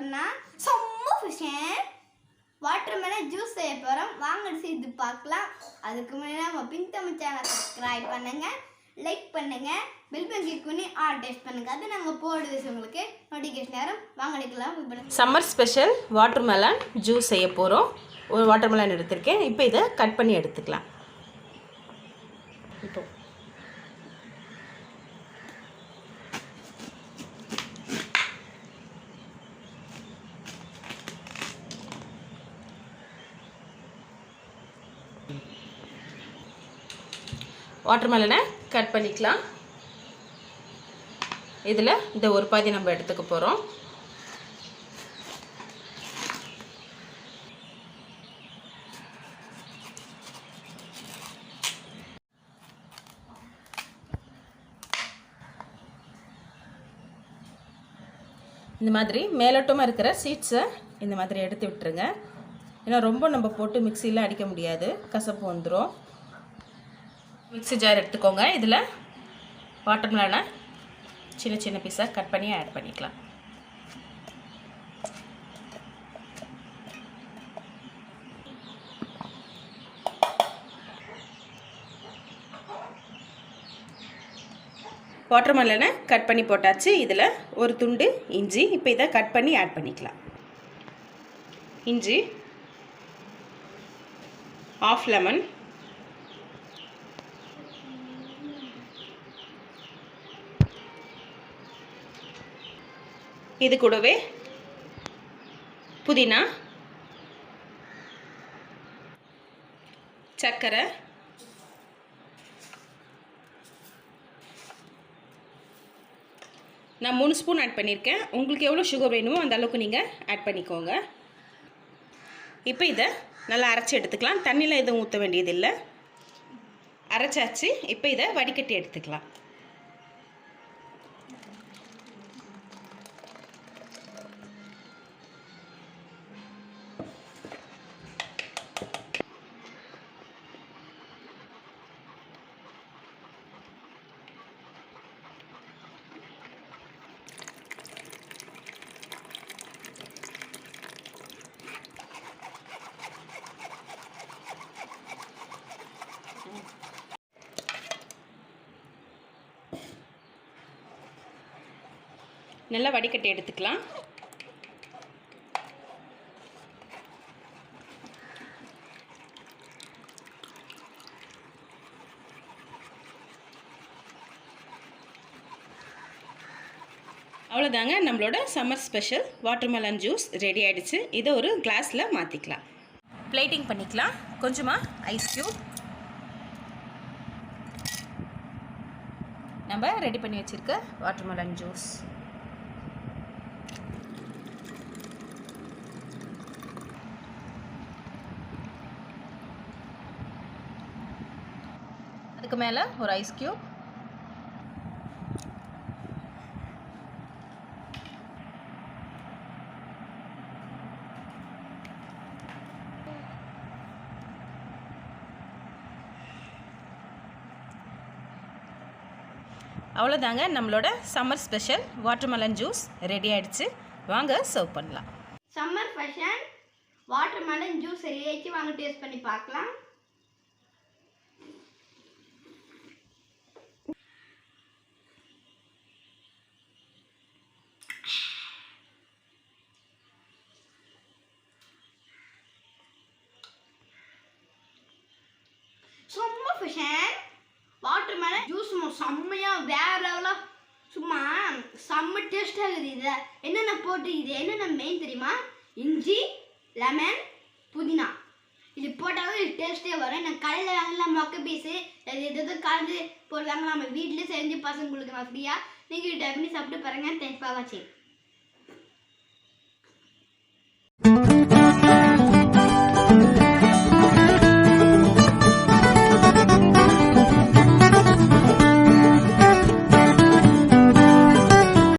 போகிறோம்னா summer fashion watermelon juice செய்ய போகிறோம். வாங்க செய்து பார்க்கலாம். அதுக்கு முன்னாடி நம்ம பின்தமிழ் சேனலை சப்ஸ்கிரைப் பண்ணுங்கள், லைக் பண்ணுங்கள், பெல் பட்டன் கிளிக் பண்ணி ஆல் டேஸ்ட் பண்ணுங்கள். அது நாங்கள் போடுறது உங்களுக்கு நோட்டிஃபிகேஷன் நேரம். வாங்க எடுக்கலாம். சம்மர் ஸ்பெஷல் வாட்டர்மெலன் ஜூஸ் செய்ய போகிறோம். ஒரு வாட்டர்மெலன் எடுத்திருக்கேன். இப்போ இதை கட் பண்ணி எடுத்துக்கலாம். இப்போ வாட்டர்மெலனை கட் பண்ணிக்கலாம். இதில் இந்த ஒரு பாதி நம்ம எடுத்துக்க போகிறோம். இந்த மாதிரி மேலோட்டமாக இருக்கிற சீட்ஸை இந்த மாதிரி எடுத்து விட்டுருங்க. ஏன்னா ரொம்ப நம்ம போட்டு மிக்சியில் அடிக்க முடியாது, கசப்பு வந்துடும். மிக்ஸி ஜார் எடுத்துக்கோங்க. இதில் வாட்டர்மெலனை சின்ன சின்ன பீஸாக கட் பண்ணி ஆட் பண்ணிக்கலாம். வாட்டர்மெலனை கட் பண்ணி போட்டாச்சு. இதில் ஒரு துண்டு இஞ்சி, இப்போ இதை கட் பண்ணி ஆட் பண்ணிக்கலாம். இஞ்சி, ஆஃப் லெமன், இது கூடவே புதினா, சர்க்கரை, நான் 3 ஸ்பூன் ஆட் பண்ணியிருக்கேன். உங்களுக்கு எவ்வளோ சுகர் வேணுமோ அந்த அளவுக்கு நீங்கள் ஆட் பண்ணிக்கோங்க. இப்போ இதை நல்லா அரைச்சி எடுத்துக்கலாம். தண்ணியில் எதுவும் ஊற்ற வேண்டியதில்லை. அரைச்சாச்சு. இப்போ இதை வடிகட்டி எடுத்துக்கலாம். நல்லா வடிகட்டி எடுத்துக்கலாம். அவ்வளோதாங்க, நம்மளோட summer special watermelon juice ready ஆகிடுச்சு. இதை ஒரு கிளாஸில் மாற்றிக்கலாம். பிளேட்டிங் பண்ணிக்கலாம். கொஞ்சமாக ஐஸ் க்யூப் நம்ம ரெடி பண்ணி வச்சுருக்க வாட்டர்மெலன் ஜூஸ், அதுக்கு மேலே ஒரு ஐஸ் க்யூப், அவ்வளோதாங்க, நம்மளோட summer special watermelon juice ready ஆகிடுச்சு. வாங்க சர்வ் பண்ணலாம். Summer fashion watermelon juice ready ஆகிடுச்சு. வாங்க டேஸ்ட் பண்ணி பார்க்கலாம். சம்மர் ஃபேஷன் வாட்டர்மெலன் ஜூஸ் செம்மையாக வேற லெவலாக சும்மா செம்ம டேஸ்ட்டாக இருக்குது. இதில் என்னென்ன போட்டு இது என்னென்ன மெயின் தெரியுமா? இஞ்சி, லெமன், புதினா. இது போட்டாலும் இது டேஸ்ட்டே வரும். நான் கடையில் வாங்கலாம் மொக்க பீஸு எது கலந்து போடுவாங்க. நம்ம வீட்டில் செஞ்சு பசங்களுக்கு நான் ஃப்ரீயாக நீங்கள் டைப் பண்ணி சாப்பிட்டு பாருங்கள். தேங்க்ஸ் ஃபார் வாட்சிங்.